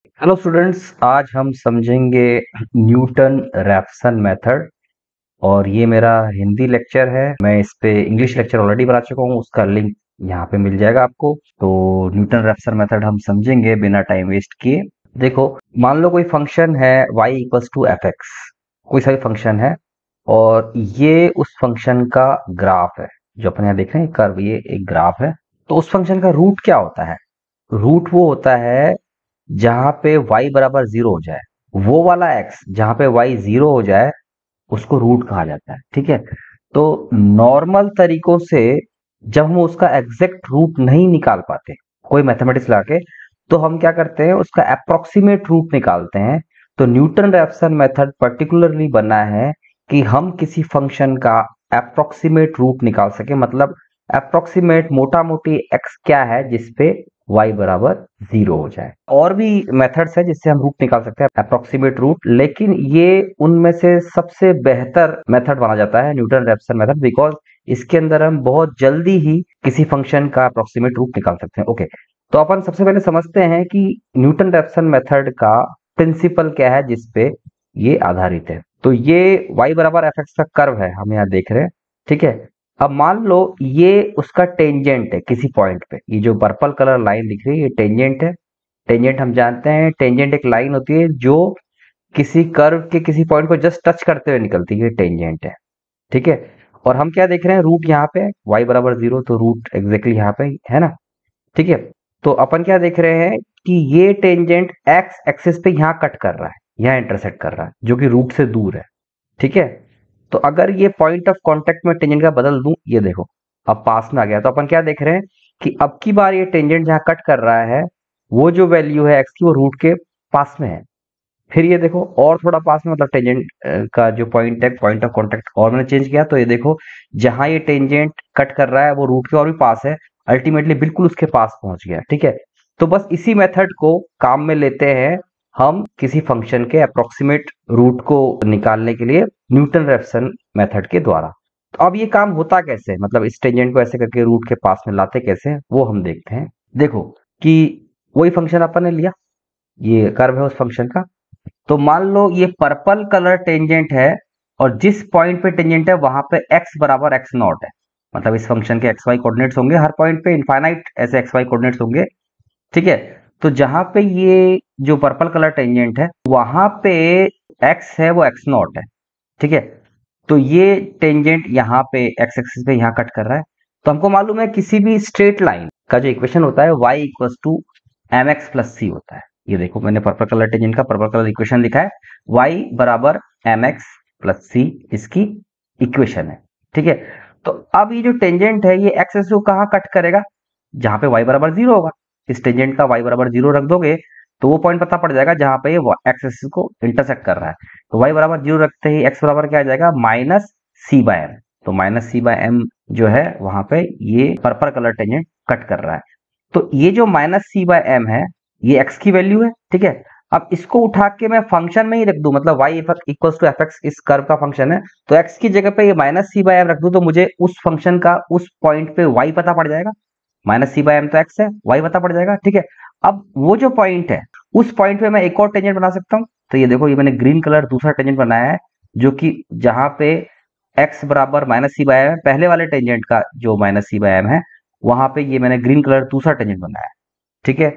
Hello students, आज हम समझेंगे न्यूटन रैप्सन मेथड। और ये मेरा हिंदी लेक्चर है। मैं इस पे इंग्लिश लेक्चर ऑलरेडी बना चुका हूँ, उसका लिंक यहाँ पे मिल जाएगा आपको। तो न्यूटन रैप्सन मेथड हम समझेंगे बिना टाइम वेस्ट किए। देखो, मान लो कोई फंक्शन है y equals to f x. कोई सा भी फंक्शन है और ये उस फंक्शन का ग्राफ है। जो अपन यहाँ देख रहे हैं कर्व, ये एक ग्राफ है। तो उस फंक्शन का रूट क्या होता है? रूट वो होता है जहां पे y बराबर जीरो हो जाए। वो वाला x जहां पे y जीरो हो जाए उसको रूट कहा जाता है। ठीक है। तो नॉर्मल तरीकों से जब हम उसका एग्जैक्ट रूट नहीं निकाल पाते कोई मैथमेटिक्स लाके, तो हम क्या करते हैं, उसका अप्रोक्सीमेट रूट निकालते हैं। तो न्यूटन रैप्सन मेथड पर्टिकुलरली बना है कि हम किसी फंक्शन का अप्रोक्सीमेट रूट निकाल सके। मतलब अप्रोक्सीमेट मोटा मोटी x क्या है जिसपे y बराबर जीरो हो जाए। और भी मेथड्स है जिससे हम रूट निकाल सकते हैं, अप्रोक्सीमेट रूट, लेकिन ये उनमें से सबसे बेहतर मेथड माना जाता है न्यूटन रैप्सन मेथड, बिकॉज इसके अंदर हम बहुत जल्दी ही किसी फंक्शन का अप्रोक्सीमेट रूट निकाल सकते हैं। ओके, तो अपन सबसे पहले समझते हैं कि न्यूटन रैप्सन मेथड का प्रिंसिपल क्या है जिसपे ये आधारित है। तो ये y बराबर एफ एक्स का कर्व है, हम यहाँ देख रहे हैं। ठीक है। अब मान लो ये उसका टेंजेंट है किसी पॉइंट पे। ये जो पर्पल कलर लाइन दिख रही है ये टेंजेंट है। टेंजेंट हम जानते हैं, टेंजेंट एक लाइन होती है जो किसी कर्व के किसी पॉइंट को जस्ट टच करते हुए निकलती है, ये टेंजेंट है। ठीक है। और हम क्या देख रहे हैं, रूट यहाँ पे y बराबर जीरो, तो रूट एग्जैक्टली यहाँ पे है ना। ठीक है। तो अपन क्या देख रहे हैं कि ये टेंजेंट एक्स एक्सिस पे यहाँ कट कर रहा है, यहाँ इंटरसेक्ट कर रहा है, जो कि रूट से दूर है। ठीक है। तो अगर ये पॉइंट ऑफ कांटेक्ट में टेंजेंट का बदल दूं, ये देखो अब पास में आ गया। तो अपन क्या देख रहे हैं कि अब की बार ये टेंजेंट जहां कट कर रहा है वो जो वैल्यू है एक्स की, वो रूट के पास में है। फिर ये देखो और थोड़ा पास में, मतलब टेंजेंट का जो पॉइंट है, पॉइंट ऑफ कांटेक्ट और मैंने चेंज किया, तो ये देखो जहां ये टेंजेंट कट कर रहा है वो रूट के और भी पास है। अल्टीमेटली बिल्कुल उसके पास पहुंच गया। ठीक है। तो बस इसी मेथड को काम में लेते हैं हम किसी फंक्शन के अप्रोक्सीमेट रूट को निकालने के लिए न्यूटन रैप्सन मेथड के द्वारा। तो अब ये काम होता कैसे, मतलब इस टेंजेंट को ऐसे करके रूट के पास में लाते कैसे, वो हम देखते हैं। देखो कि वही फंक्शन अपन ने लिया, ये कर्व है उस फंक्शन का। तो मान लो ये पर्पल कलर टेंजेंट है और जिस पॉइंट पे टेंजेंट है वहां पे x बराबर x नॉट है। मतलब इस फंक्शन के एक्स वाई कोऑर्डिनेट्स होंगे हर पॉइंट पे, इनफाइनाइट ऐसे एक्स वाई कोऑर्डिनेट्स होंगे। ठीक है। तो जहां पे ये जो पर्पल कलर टेंजेंट है वहां पे x है वो x नॉट है। ठीक है। तो ये टेंजेंट यहाँ पे एक्स एक्सिस पे यहाँ कट कर रहा है। तो हमको मालूम है किसी भी स्ट्रेट लाइन का जो इक्वेशन होता है y equals to M X plus C होता है। ये देखो मैंने पर्पल कलर टेंजेंट का पर्पल कलर इक्वेशन लिखा है, y बराबर एम एक्स प्लस सी इसकी इक्वेशन है। ठीक है। तो अब ये जो टेंजेंट है ये एक्स एक्सिस को कहाँ कट करेगा, जहां पे y बराबर जीरो होगा। इस टेंजेंट का y बराबर जीरो रख दोगे तो वो पॉइंट पता पड़ जाएगा जहां पे ये एक्स एक्सिस को इंटरसेक्ट कर रहा है। तो y बराबर जीरो रखते ही x बराबर क्या आ जाएगा, माइनस सी बाय एम। तो माइनस सी बाय एम जो है वहां पे ये पर्पल कलर टेंजेंट कट कर रहा है। तो ये जो माइनस सी बाय एम है ये x की वैल्यू है। ठीक है। अब इसको उठा के मैं फंक्शन में ही रख दूं, मतलब y equals to f x इस कर्व का फंक्शन है, तो x की जगह पे ये माइनस सी बाय एम रख दूं तो मुझे उस फंक्शन का उस पॉइंट पे y पता पड़ जाएगा। माइनस सी बाय एम तो x है, y पता पड़ जाएगा। ठीक है। अब वो जो पॉइंट है उस पॉइंट पे मैं एक और टेंजेंट बना सकता हूँ। तो ये देखो ये मैंने ग्रीन कलर दूसरा टेंजेंट बनाया है, जो कि जहां पे x बराबर माइनस सी बाय एम, पहले वाले टेंजेंट का जो माइनस सी बाय एम है वहां पे ये मैंने ग्रीन कलर दूसरा टेंजेंट बनाया है। ठीक है।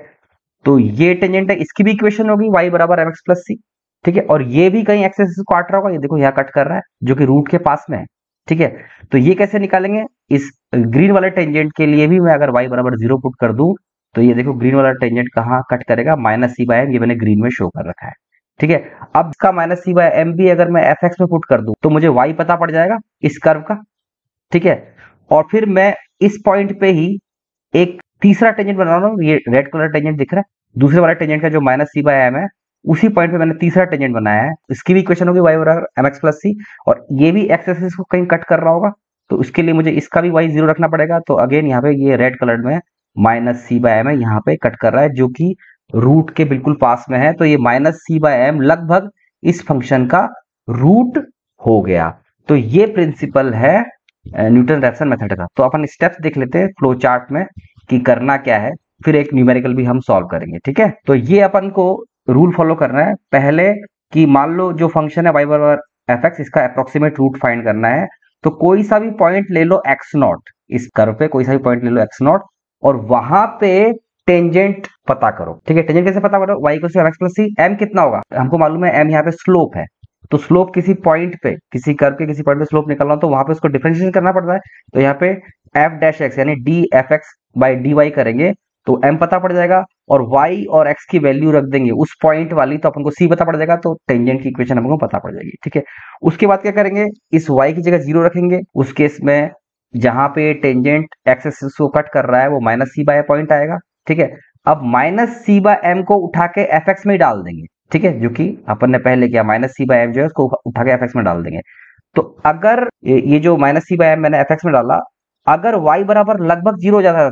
तो ये टेंजेंट है, इसकी भी इक्वेशन होगी y बराबर एम एक्स प्लस सी। ठीक है। और ये भी कहीं एक्स एक्सिस को काट रहा होगा, ये देखो यहाँ कट कर रहा है जो कि रूट के पास में है। ठीक है। तो ये कैसे निकालेंगे, इस ग्रीन वाले टेंजेंट के लिए भी मैं अगर y बराबर जीरो पुट कर दूं तो ये देखो ग्रीन वाला टेंजेंट कहाँ कट करेगा, माइनस सी बाय एम, ये मैंने ग्रीन में शो कर रखा है। ठीक है। अब इसका माइनस सी बाय एम भी अगर मैं एफ एक्स में पुट कर दूं तो मुझे y पता पड़ जाएगा इस कर्व का। ठीक है। और फिर मैं इस पॉइंट पे ही एक तीसरा टेंजेंट बना रहा हूँ, ये रेड कलर टेंजेंट दिख रहा है दूसरे वाले टेंजेंट का जो माइनस सी बाय एम है, उसी पॉइंट पे मैंने तीसरा टेंजेंट बनाया है। इसकी भी इक्वेशन होगी y बराबर एम एक्स प्लस सी, और ये भी एक्स एक्सिस को कहीं कट कर रहा होगा, तो उसके लिए मुझे इसका भी y जीरो रखना पड़ेगा। तो अगेन यहाँ पे ये रेड कलर में माइनस सी बाय एम है, यहाँ पे कट कर रहा है जो कि रूट के बिल्कुल पास में है। तो ये माइनस सी बाय एम लगभग इस फंक्शन का रूट हो गया। तो ये प्रिंसिपल है न्यूटन रैप्सन मेथड का। तो अपन स्टेप्स देख लेते हैं फ्लो चार्ट में कि करना क्या है, फिर एक न्यूमेरिकल भी हम सॉल्व करेंगे। ठीक है। तो ये अपन को रूल फॉलो करना है पहले कि मान लो जो फंक्शन है y बराबर एफ एक्स, इसका अप्रोक्सीमेट रूट फाइंड करना है। तो कोई सा भी पॉइंट ले लो एक्स नॉट, इस कर्व पे कोई सा भी पॉइंट ले लो एक्स नॉट, और वहां पे टेंजेंट पता करो। ठीक है, टेंजेंट कैसे पता करो? y equal to x plus c, m कितना होगा हमको मालूम है, एम यहाँ पे स्लोप है। तो स्लोप किसी पॉइंट पे, किसी कर्व के किसी पॉइंट पे स्लोप निकालना हो तो वहां पे उसको डिफरेंशिएशन करना पड़ता है। तो यहाँ पे एफ डैश एक्स यानी d f x by d y करेंगे तो m पता पड़ जाएगा, और y और x की वैल्यू रख देंगे उस पॉइंट वाली, तो अपन को c पता पड़ जाएगा, तो टेंजेंट की इक्वेशन हमको पता पड़ जाएगी। ठीक है, उसके बाद क्या करेंगे, इस y की जगह 0 रखेंगे। उस केस में जहां पे टेंजेंट x एक्सिस को कट कर रहा है वो माइनस सी बाय पॉइंट आएगा। ठीक है, अब माइनस सी बाय एम को उठा के एफ एक्स में ही डाल देंगे। ठीक है, जो कि अपन ने पहले किया, माइनस सी बाय एम जो है उसको उठा के एफ एक्स में डाल देंगे। तो अगर ये जो माइनस सी बाय एम मैंने एफ एक्स में डाला, अगर y बराबर लगभग 0 हो जाता है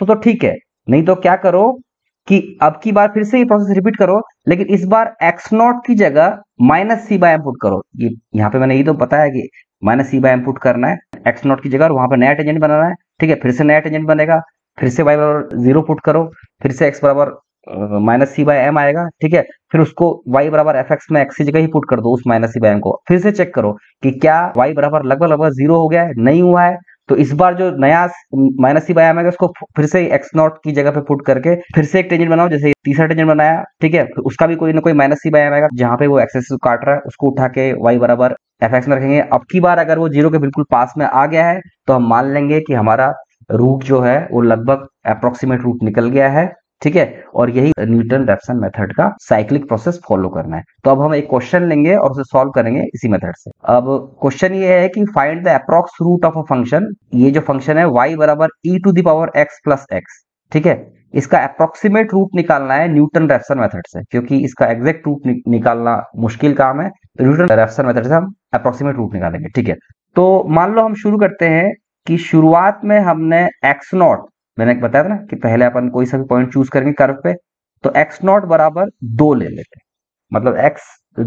तो ठीक है, नहीं तो क्या करो कि अब की बार फिर से ये प्रोसेस रिपीट करो, लेकिन इस बार x नॉट की जगह माइनस सी बाय एम पुट करो। ये यहाँ पे मैंने ये तो बताया कि माइनस सी बाय एम पुट करना है x नॉट की जगह, और वहां पर नया टेंजेंट बनाना है। ठीक है, फिर से नया टेंजेंट बनेगा, फिर से y बराबर 0 पुट करो, फिर से x बराबर माइनस सी बाय एम आएगा। ठीक है, फिर उसको y बराबर एफ एक्स में x की जगह ही पुट कर दो उस माइनस सी बाय एम को, फिर से चेक करो कि क्या y बराबर लगभग लगभग 0 हो गया है, नहीं हुआ है। तो इस बार जो नया माइनस सी बाय एम आएगा उसको फिर से एक्स नॉट की जगह पे पुट करके फिर से एक टेंजेंट बनाओ, जैसे तीसरा टेंजेंट बनाया। ठीक है, उसका भी कोई ना कोई माइनस सी बाय एम आएगा, जहां पे वो एक्सेस काट रहा है उसको उठा के y बराबर एफ एक्स में रखेंगे। अब की बार अगर वो 0 के बिल्कुल पास में आ गया है तो हम मान लेंगे कि हमारा रूट जो है वो लगभग अप्रोक्सीमेट रूट निकल गया है। ठीक है, और यही न्यूटन रैप्सन मेथड का साइक्लिक प्रोसेस फॉलो करना है। तो अब हम एक क्वेश्चन लेंगे और उसे सॉल्व करेंगे इसी मेथड से। अब क्वेश्चन ये है कि find the approx root of a function. ये जो फंक्शन है y बराबर e to the power x plus x. ठीक है, इसका अप्रोक्सीमेट रूट निकालना है न्यूटन रैप्सन मेथड से, क्योंकि इसका एग्जैक्ट रूट निकालना मुश्किल काम है, तो न्यूटन रैप्सन मेथड से हम अप्रोक्सीमेट रूट निकालेंगे। ठीक है, तो मान लो हम शुरू करते हैं कि शुरुआत में हमने x नॉट, मैंने बताया था ना कि पहले अपन कोई सा भी पॉइंट चूज करेंगे कर्व पे, तो x नॉट बराबर 2 ले लेते हैं। मतलब x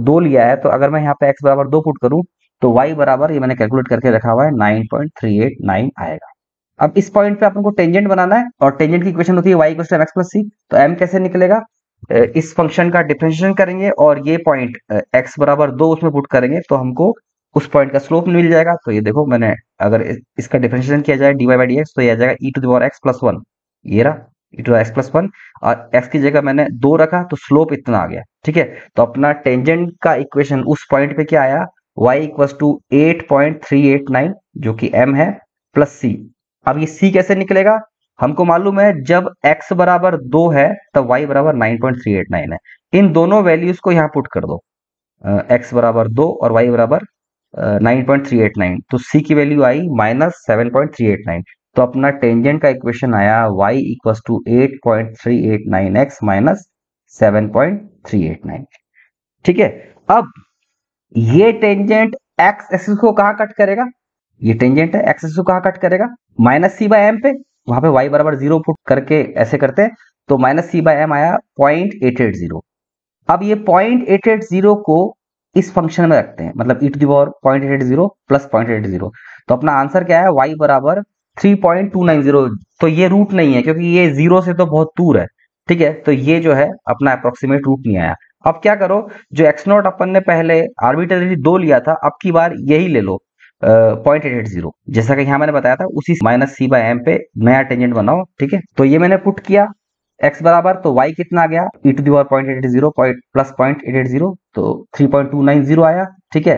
2 लिया है, तो अगर मैं यहाँ पे x बराबर 2 पुट करूं तो y बराबर, ये मैंने कैलकुलेट करके रखा हुआ है, 9.389 आएगा। अब इस पॉइंट पे अपन को टेंजेंट बनाना है, और टेंजेंट की इक्वेशन होती है y equal to mx plus C. तो m कैसे निकलेगा, इस फंक्शन का डिफरेंशिएशन करेंगे और ये पॉइंट x बराबर 2 उसमें पुट करेंगे तो हमको उस पॉइंट का स्लोप मिल जाएगा। तो ये देखो, मैंने अगर इसका डिफरेंशिएशन किया जाए dy बाई डी एक्स, तो ये आ जाएगा e to the power x plus 1। ये रहा e टू x प्लस 1, और x की जगह मैंने 2 रखा तो स्लोप इतना आ गया। ठीक है, तो अपना टेंजेंट का इक्वेशन उस पॉइंट पे क्या आया, y इक्वल टू 8.389 जो कि m है, प्लस c। अब ये c कैसे निकलेगा, हमको मालूम है जब x बराबर 2 है तब y बराबर 9.389 है। इन दोनों वैल्यूज को यहाँ पुट कर दो, x बराबर 2 और y बराबर 9.389, तो c की वैल्यू आई -7.389। तो अपना टेंजेंट का इक्वेशन आया y equal to 8.389x minus 7.389। ठीक है, अब ये टेंजेंट x एक्सिस को कहाँ कट करेगा, ये टेंजेंट है x एक्सिस को कहाँ कट करेगा, माइनस सी बाय एम पे। वहां पे y बराबर 0 पुट करके ऐसे करते हैं, तो माइनस सी बाय एम आया 0.880। अब ये 0.880 को इस फंक्शन में रखते हैं, मतलब e to the power 0.880 plus 0.880। तो अपना आंसर क्या है, y बराबर 3.290। तो ये रूट नहीं है क्योंकि ये 0 से तो बहुत दूर है। ठीक है, तो ये जो है अपना अप्रोक्सीमेट रूट नहीं आया। अब क्या करो, जो x नॉट अपन ने पहले आर्बिट्ररी 2 लिया था, अब की बार यही ले लो 0.880, जैसा कि यहाँ मैंने बताया था, उसी माइनस सी बाय एम पे नया टेंजेंट बनाओ। ठीक है, तो ये मैंने पुट किया x बराबर, तो y कितना आ गया, e to the power 0.880 plus 0.880, तो 3.290 आया। ठीक है,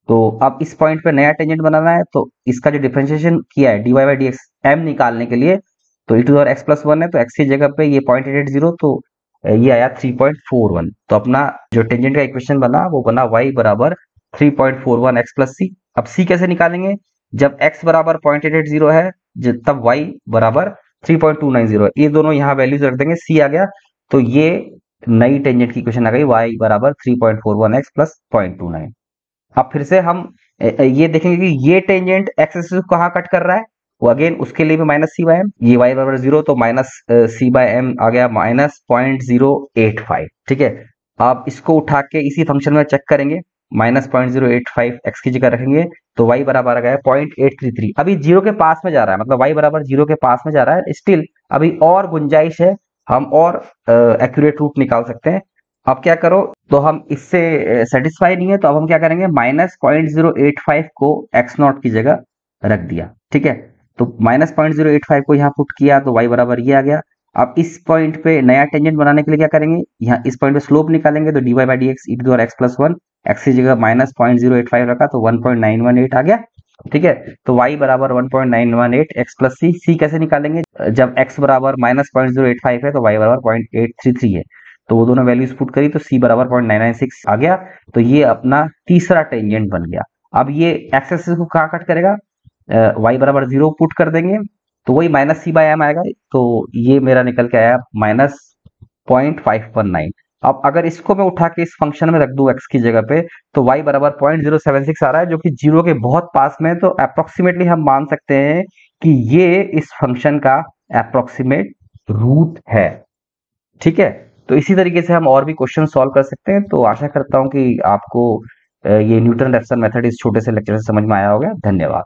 तो अब इस पॉइंट पे नया टेंजेंट बनाना है, तो इसका जो डिफरेंशिएशन किया है dy by d x m निकालने के लिए, तो e to the power x plus 1 है, तो x की जगह पे ये 0.880, तो ये आया 3.41। तो अपना जो टेंजेंट का इक्वेशन बना वो बना y बराबर 3.41 x प्लस सी। अब c कैसे निकालेंगे, जब x बराबर 0.880 है तब y बराबर 3.290, ये दोनों यहाँ वैल्यूज रख देंगे, c आ गया, तो ये नई टेंजेंट की इक्वेशन आ गई y बराबर 3.41x प्लस 0.29। अब फिर से हम ये देखेंगे कि ये टेंजेंट x एक्सिस को कहाँ कट कर रहा है, वो अगेन उसके लिए भी माइनस सी बाय एम, ये y बराबर 0, तो माइनस सी बाय एम आ गया -0.085। ठीक है, आप इसको उठा के इसी फंक्शन में चेक करेंगे, -0.085 x की जगह रखेंगे, तो y बराबर आ गया 0.833। अभी 0 के पास में जा रहा है, मतलब y बराबर 0 के पास में जा रहा है, स्टिल अभी और गुंजाइश है, हम और एक्यूरेट रूट निकाल सकते हैं। अब क्या करो, तो हम इससे सेटिस्फाई नहीं है, तो अब हम क्या करेंगे, -0.085 को एक्स नॉट की जगह रख दिया, ठीक है। तो -0.085 को यहाँ पुट किया तो y बराबर ये आ गया। अब इस पॉइंट पे नया टेंजेंट बनाने के लिए क्या करेंगे, यहाँ इस पॉइंट पे स्लोप निकालेंगे, तो dy by d x e to x plus one, x की जगह -0.085 रखा तो 1.918 आ गया, ठीक है। तो y बराबर 1.918 एक्स प्लस सी, सी कैसे निकालेंगे, जब x बराबर -0.085 है तो y बराबर 0.833 है, तो वो दोनों वैल्यूज पुट करी तो c बराबर 0.996 आ गया। तो ये अपना तीसरा टेंजेंट बन गया। अब ये एक्स एक्सिस को कहाँ कट करेगा, y बराबर 0 पुट कर देंगे तो वही -c/m आएगा। तो ये मेरा निकल के आया -0.519। अब अगर इसको मैं उठा के इस फंक्शन में रख दूं x की जगह पे, तो y बराबर 0.076 आ रहा है, जो कि जीरो के बहुत पास में है। तो अप्रोक्सीमेटली हम मान सकते हैं कि ये इस फंक्शन का अप्रोक्सीमेट रूट है, ठीक है। तो इसी तरीके से हम और भी क्वेश्चन सॉल्व कर सकते हैं। तो आशा करता हूं कि आपको ये न्यूटन रैप्सन मेथड इस छोटे से लेक्चर से समझ में आया होगा। धन्यवाद।